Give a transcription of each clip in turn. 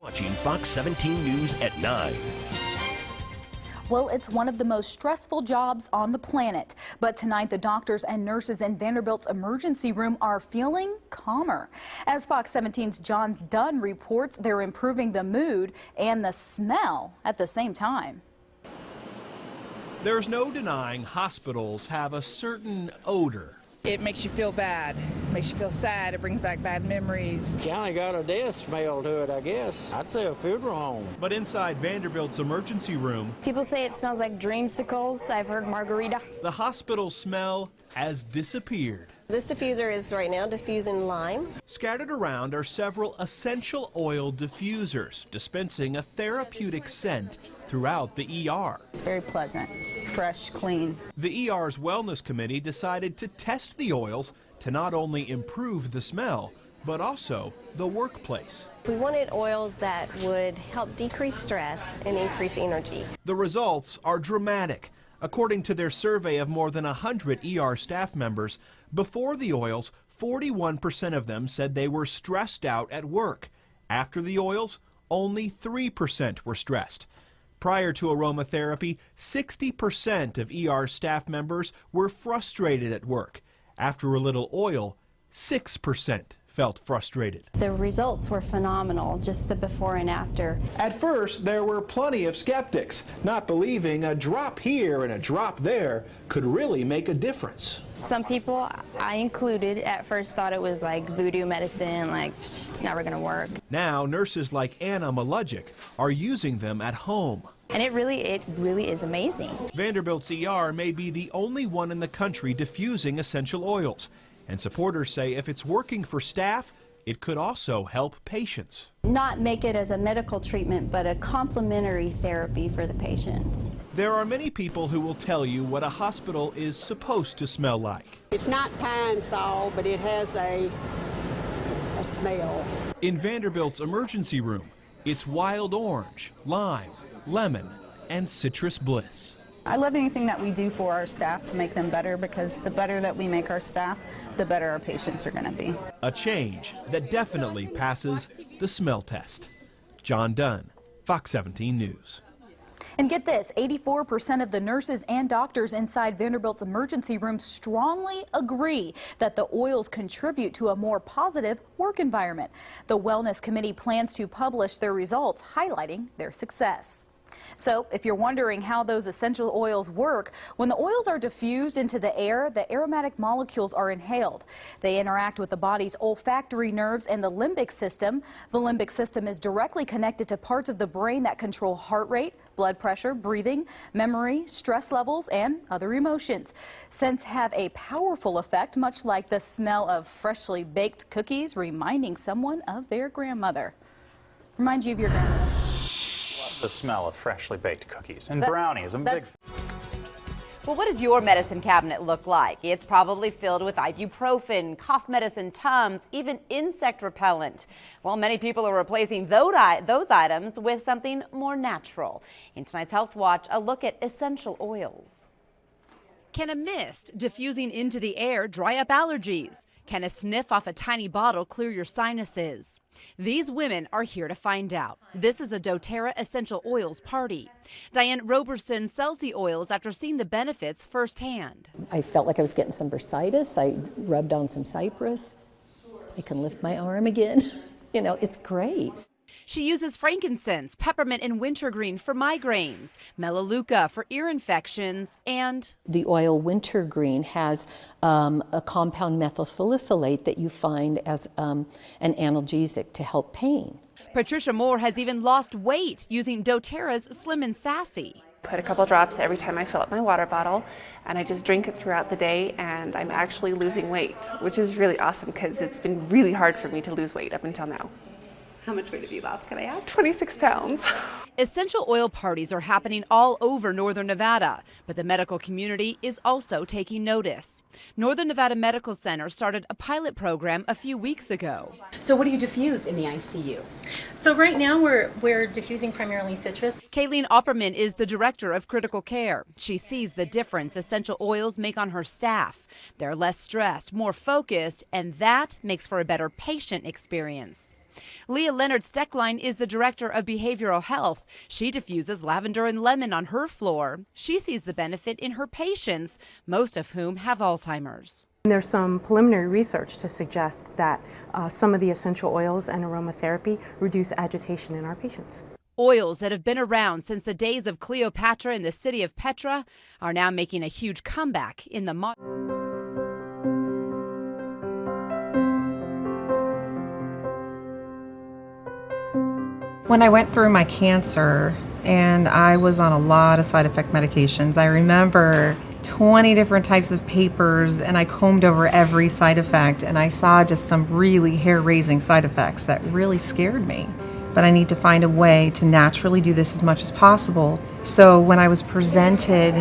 Watching Fox 17 News at 9. Well, it's one of the most stressful jobs on the planet. But tonight, the doctors and nurses in Vanderbilt's emergency room are feeling calmer. As Fox 17's John Dunn reports, they're improving the mood and the smell at the same time. There's no denying hospitals have a certain odor. It makes you feel bad, makes you feel sad, it brings back bad memories. Kind of got a death smell to it, I guess. I'd say a funeral home. But inside Vanderbilt's emergency room, people say it smells like dreamsicles. I've heard margarita. the hospital smell has disappeared. This diffuser is right now diffusing lime. Scattered around are several essential oil diffusers, dispensing a therapeutic scent throughout the ER. It's very pleasant, fresh, clean. The ER's Wellness Committee decided to test the oils to not only improve the smell, but also the workplace. We wanted oils that would help decrease stress and increase energy. The results are dramatic. According to their survey of more than 100 ER staff members, before the oils, 41% of them said they were stressed out at work. After the oils, only 3% were stressed. Prior to aromatherapy, 60% of ER staff members were frustrated at work. After a little oil, 6% felt frustrated. The results were phenomenal, just the before and after. At first, there were plenty of skeptics, not believing a drop here and a drop there could really make a difference. Some people, I included, at first thought it was like voodoo medicine, like it's never going to work. Now, nurses like Anna Malajic are using them at home. And it really is amazing. Vanderbilt's ER may be the only one in the country diffusing essential oils. And supporters say if it's working for staff, it could also help patients. Not make it as a medical treatment, but a complementary therapy for the patients. There are many people who will tell you what a hospital is supposed to smell like. It's not pine sol, but it has a smell. In Vanderbilt's emergency room, it's wild orange, lime, lemon, and citrus bliss. I love anything that we do for our staff to make them better, because the better that we make our staff, the better our patients are going to be. A change that definitely passes the smell test. John Dunn, Fox 17 News. And get this, 84% of the nurses and doctors inside Vanderbilt's emergency room strongly agree that the oils contribute to a more positive work environment. The Wellness Committee plans to publish their results, highlighting their success. So if you're wondering how those essential oils work, when the oils are diffused into the air, the aromatic molecules are inhaled. They interact with the body's olfactory nerves and the limbic system. The limbic system is directly connected to parts of the brain that control heart rate, blood pressure, breathing, memory, stress levels, and other emotions. Scents have a powerful effect, much like the smell of freshly baked cookies, reminding someone of their grandmother. Remind you of your grandmother. The smell of freshly baked cookies and brownies. I'm a big. Well, what does your medicine cabinet look like? It's probably filled with ibuprofen, cough medicine, Tums, even insect repellent. Well, many people are replacing those items with something more natural. In tonight's Health Watch, a look at essential oils. Can a mist diffusing into the air dry up allergies? Can a sniff off a tiny bottle clear your sinuses? These women are here to find out. This is a Doterra Essential Oils party. Diane Roberson sells the oils after seeing the benefits firsthand. I felt like I was getting some bursitis. I rubbed on some cypress. I can lift my arm again. You know, it's great. She uses frankincense, peppermint, and wintergreen for migraines, melaleuca for ear infections, and the oil wintergreen has a compound methyl salicylate that you find as an analgesic to help pain. Patricia Moore has even lost weight using doTERRA's Slim and Sassy. Put a couple drops every time I fill up my water bottle, and I just drink it throughout the day, and I'm actually losing weight, which is really awesome because it's been really hard for me to lose weight up until now. How much weight have you lost, can I ask? 26 pounds. Essential oil parties are happening all over Northern Nevada, but the medical community is also taking notice. Northern Nevada Medical Center started a pilot program a few weeks ago. So what do you diffuse in the ICU? So right now we're diffusing primarily citrus. Kayleen Opperman is the director of critical care. She sees the difference essential oils make on her staff. They're less stressed, more focused, and that makes for a better patient experience. Leah Leonard-Steckline is the director of behavioral health. She diffuses lavender and lemon on her floor. She sees the benefit in her patients, most of whom have Alzheimer's. There's some preliminary research to suggest that some of the essential oils and aromatherapy reduce agitation in our patients. Oils that have been around since the days of Cleopatra in the city of Petra are now making a huge comeback in the modern. When I went through my cancer and I was on a lot of side effect medications, I remember 20 different types of papers, and I combed over every side effect, and I saw just some really hair-raising side effects that really scared me. But I need to find a way to naturally do this as much as possible. So when I was presented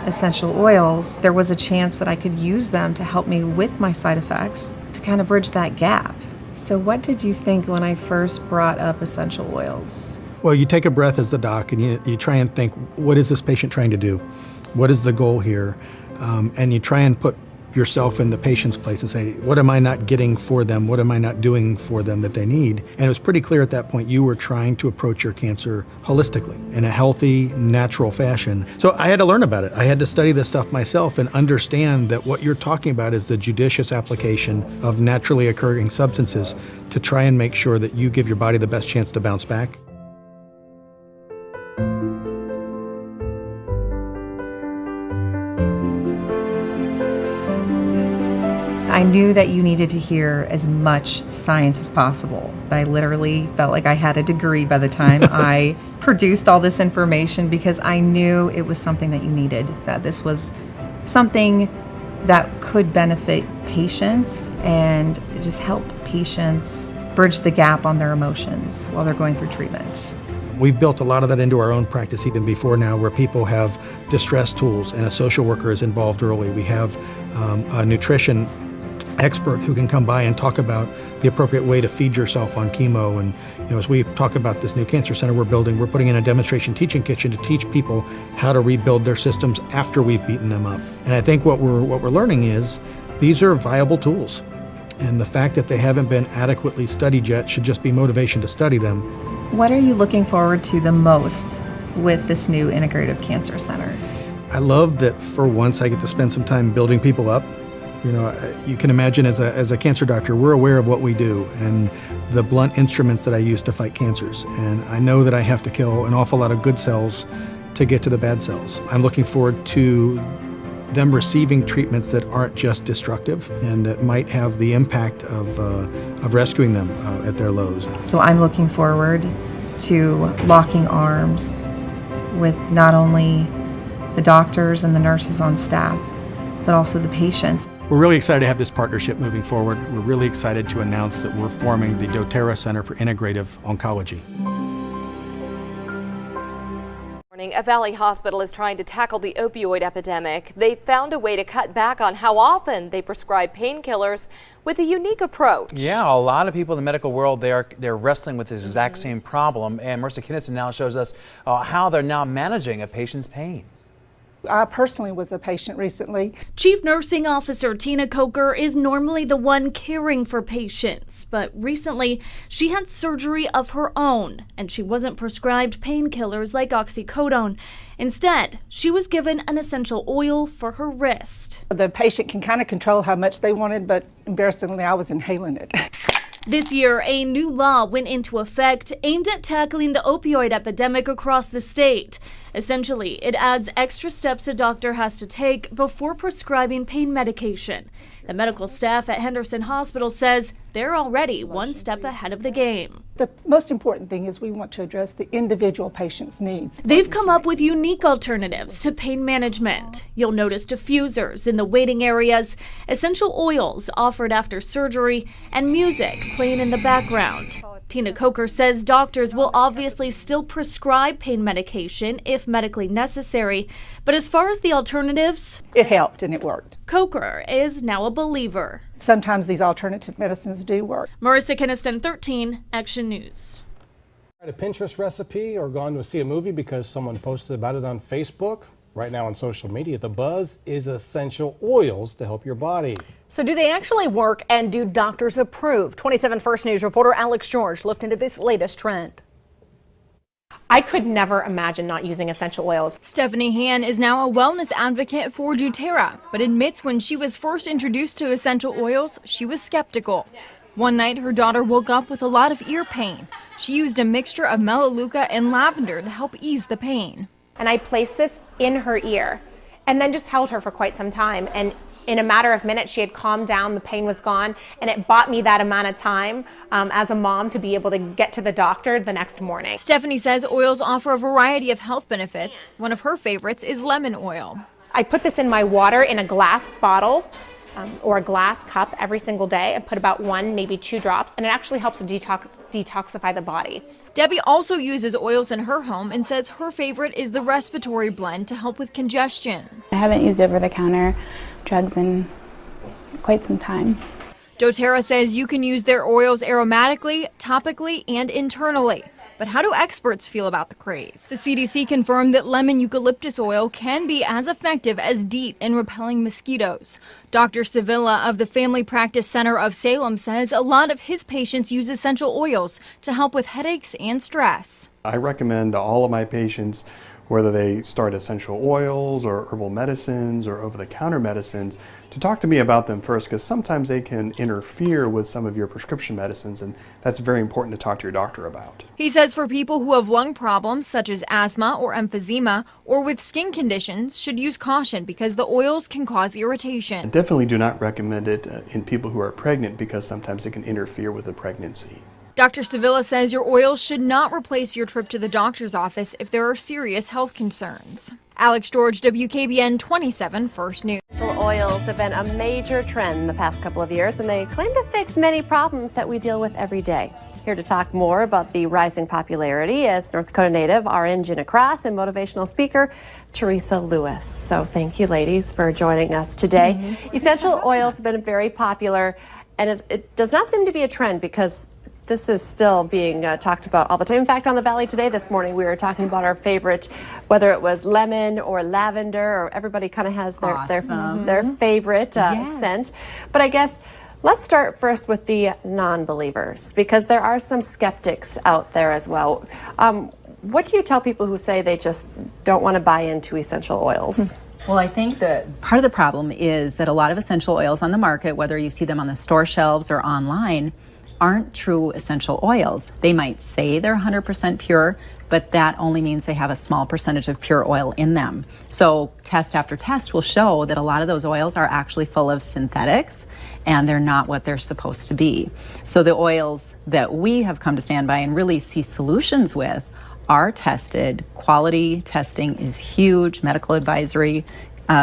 essential oils, there was a chance that I could use them to help me with my side effects to kind of bridge that gap. So what did you think when I first brought up essential oils? Well, you take a breath as the doc and you try and think, what is this patient trying to do? What is the goal here? And you try and put yourself in the patient's place and say, what am I not getting for them? What am I not doing for them that they need? And it was pretty clear at that point you were trying to approach your cancer holistically in a healthy, natural fashion. So I had to learn about it. I had to study this stuff myself and understand that what you're talking about is the judicious application of naturally occurring substances to try and make sure that you give your body the best chance to bounce back. I knew that you needed to hear as much science as possible. I literally felt like I had a degree by the time I produced all this information, because I knew it was something that you needed, that this was something that could benefit patients and just help patients bridge the gap on their emotions while they're going through treatment. We've built a lot of that into our own practice even before now, where people have distress tools and a social worker is involved early. We have a nutrition expert who can come by and talk about the appropriate way to feed yourself on chemo. And as we talk about this new cancer center we're building, we're putting in a demonstration teaching kitchen to teach people how to rebuild their systems after we've beaten them up. And I think what we're learning is these are viable tools. And the fact that they haven't been adequately studied yet should just be motivation to study them. What are you looking forward to the most with this new Integrative Cancer Center? I love that for once I get to spend some time building people up. You can imagine as a cancer doctor, we're aware of what we do and the blunt instruments that I use to fight cancers. And I know that I have to kill an awful lot of good cells to get to the bad cells. I'm looking forward to them receiving treatments that aren't just destructive and that might have the impact of rescuing them at their lows. So I'm looking forward to locking arms with not only the doctors and the nurses on staff, but also the patients. We're really excited to have this partnership moving forward. We're really excited to announce that we're forming the Doterra Center for Integrative Oncology. A Valley hospital is trying to tackle the opioid epidemic. They found a way to cut back on how often they prescribe painkillers with a unique approach. Yeah, a lot of people in the medical world, they're wrestling with this exact same problem. And Marissa Kinnison now shows us how they're now managing a patient's pain. I personally was a patient recently. Chief Nursing Officer Tina Coker is normally the one caring for patients, but recently she had surgery of her own and she wasn't prescribed painkillers like oxycodone. Instead, she was given an essential oil for her wrist. The patient can kind of control how much they wanted, but embarrassingly, I was inhaling it. This year, a new law went into effect aimed at tackling the opioid epidemic across the state. Essentially, it adds extra steps a doctor has to take before prescribing pain medication. The medical staff at Henderson Hospital says they're already one step ahead of the game. The most important thing is we want to address the individual patient's needs. They've come up with unique alternatives to pain management. You'll notice diffusers in the waiting areas, essential oils offered after surgery, and music playing in the background. Tina Coker says doctors will obviously still prescribe pain medication if medically necessary, but as far as the alternatives, it helped and it worked. Coker is now a believer. Sometimes these alternative medicines do work. Marissa Kinnison, 13 Action News. A Pinterest recipe or gone to see a movie because someone posted about it on Facebook? Right now on social media, the buzz is essential oils to help your body. So do they actually work, and do doctors approve? 27 First News reporter Alex George looked into this latest trend. I could never imagine not using essential oils. Stephanie Han is now a wellness advocate for Doterra, but admits when she was first introduced to essential oils, she was skeptical. One night, her daughter woke up with a lot of ear pain. She used a mixture of melaleuca and lavender to help ease the pain. And I placed this in her ear and then just held her for quite some time. And in a matter of minutes, she had calmed down, the pain was gone, and it bought me that amount of time as a mom to be able to get to the doctor the next morning. Stephanie says oils offer a variety of health benefits. One of her favorites is lemon oil. I put this in my water in a glass bottle or a glass cup every single day. I put about 1, maybe 2 drops, and it actually helps to detoxify the body. Debbie also uses oils in her home and says her favorite is the respiratory blend to help with congestion. I haven't used over-the-counter drugs in quite some time. Doterra says you can use their oils aromatically, topically, and internally. But how do experts feel about the craze? The CDC confirmed that lemon eucalyptus oil can be as effective as DEET in repelling mosquitoes. Dr. Sevilla of the Family Practice Center of Salem says a lot of his patients use essential oils to help with headaches and stress. I recommend to all of my patients, whether they start essential oils or herbal medicines or over-the-counter medicines, to talk to me about them first, because sometimes they can interfere with some of your prescription medicines, and that's very important to talk to your doctor about. He says for people who have lung problems such as asthma or emphysema or with skin conditions should use caution because the oils can cause irritation. I definitely do not recommend it in people who are pregnant because sometimes it can interfere with the pregnancy. Dr. Sevilla says your oils should not replace your trip to the doctor's office if there are serious health concerns. Alex George, WKBN 27 First News. Essential oils have been a major trend in the past couple of years, and they claim to fix many problems that we deal with every day. Here to talk more about the rising popularity is North Dakota native RN Gina Cross and motivational speaker Teresa Lewis. So thank you, ladies, for joining us today. Essential oils have been very popular, and it does not seem to be a trend because this is still being talked about all the time. In fact, on the Valley Today this morning, we were talking about our favorite, whether it was lemon or lavender, or everybody kind of has their favorite scent. But I guess let's start first with the non-believers, because there are some skeptics out there as well. What do you tell people who say they just don't want to buy into essential oils? Well, I think that part of the problem is that a lot of essential oils on the market, whether you see them on the store shelves or online, aren't true essential oils. They might say they're 100% pure, but that only means they have a small percentage of pure oil in them. So test after test will show that a lot of those oils are actually full of synthetics, and they're not what they're supposed to be. So the oils that we have come to stand by and really see solutions with are tested. Quality testing is huge. Medical advisory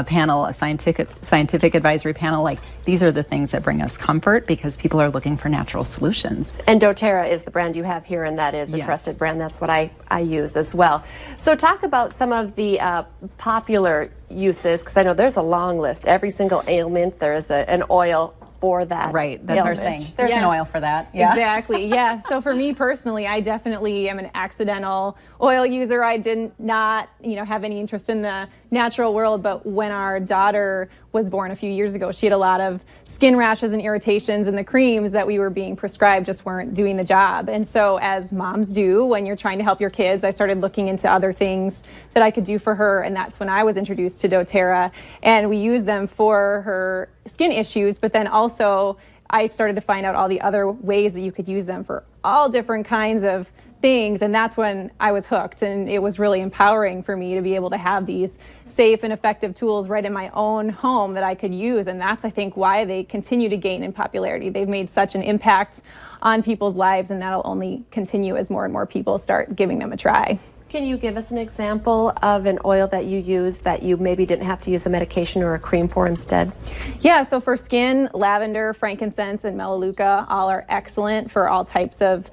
panel, a scientific advisory panel, like these are the things that bring us comfort because people are looking for natural solutions. And Doterra is the brand you have here, and that is a trusted brand. That's what I use as well. So talk about some of the popular uses, because I know there's a long list. Every single ailment, there is an oil for that. Right, that's ailment. our saying. There's an oil for that. Yeah. Exactly, yeah. So for me personally, I definitely am an accidental oil user. I did not, have any interest in the natural world, but when our daughter was born a few years ago, she had a lot of skin rashes and irritations, and the creams that we were being prescribed just weren't doing the job. And so as moms do when you're trying to help your kids, I started looking into other things that I could do for her, and that's when I was introduced to Doterra, and we use them for her skin issues, but then also I started to find out all the other ways that you could use them for all different kinds of things, and that's when I was hooked, and it was really empowering for me to be able to have these safe and effective tools right in my own home that I could use, and that's, I think, why they continue to gain in popularity. They've made such an impact on people's lives, and that'll only continue as more and more people start giving them a try. Can you give us an example of an oil that you use that you maybe didn't have to use a medication or a cream for instead? Yeah, so for skin, lavender, frankincense, and melaleuca all are excellent for all types of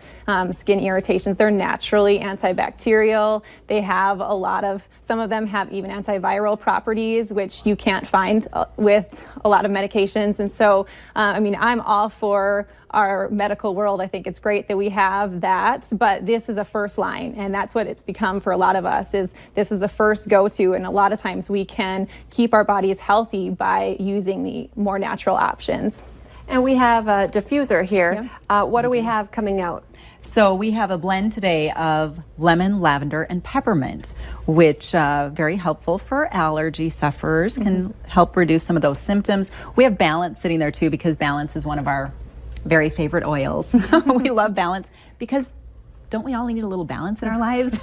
skin irritations. They're naturally antibacterial. They have some of them have even antiviral properties, which you can't find with a lot of medications. And so, I'm all for our medical world, I think it's great that we have that, but this is a first line, and that's what it's become for a lot of us. Is this is the first go-to, and a lot of times we can keep our bodies healthy by using the more natural options. And we have a diffuser here. What do we have coming out? So we have a blend today of lemon, lavender, and peppermint, which very helpful for allergy sufferers, can help reduce some of those symptoms. We have Balance sitting there too, because Balance is one of our very favorite oils. We love Balance because don't we all need a little balance in our lives?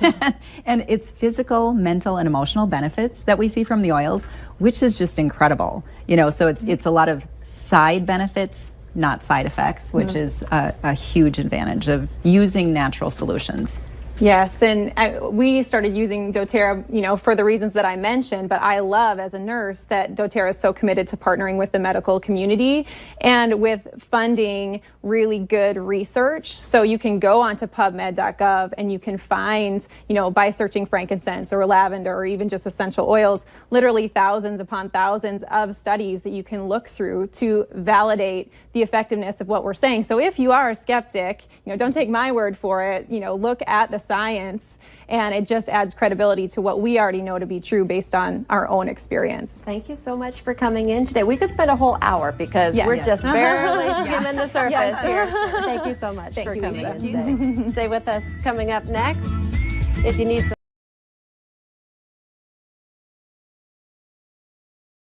And it's physical, mental, and emotional benefits that we see from the oils, which is just incredible. You know, so it's a lot of side benefits, not side effects, which is a huge advantage of using natural solutions. Yes, and we started using Doterra, you know, for the reasons that I mentioned, but I love as a nurse that Doterra is so committed to partnering with the medical community and with funding really good research. So you can go onto PubMed.gov and you can find, you know, by searching frankincense or lavender or even just essential oils, literally thousands upon thousands of studies that you can look through to validate the effectiveness of what we're saying. So if you are a skeptic, you know, don't take my word for it, you know, look at the science, and it just adds credibility to what we already know to be true based on our own experience. Thank you so much for coming in today. We could spend a whole hour because we're just barely skimming the surface here. Thank you so much for coming in today. Stay with us. Coming up next, if you need some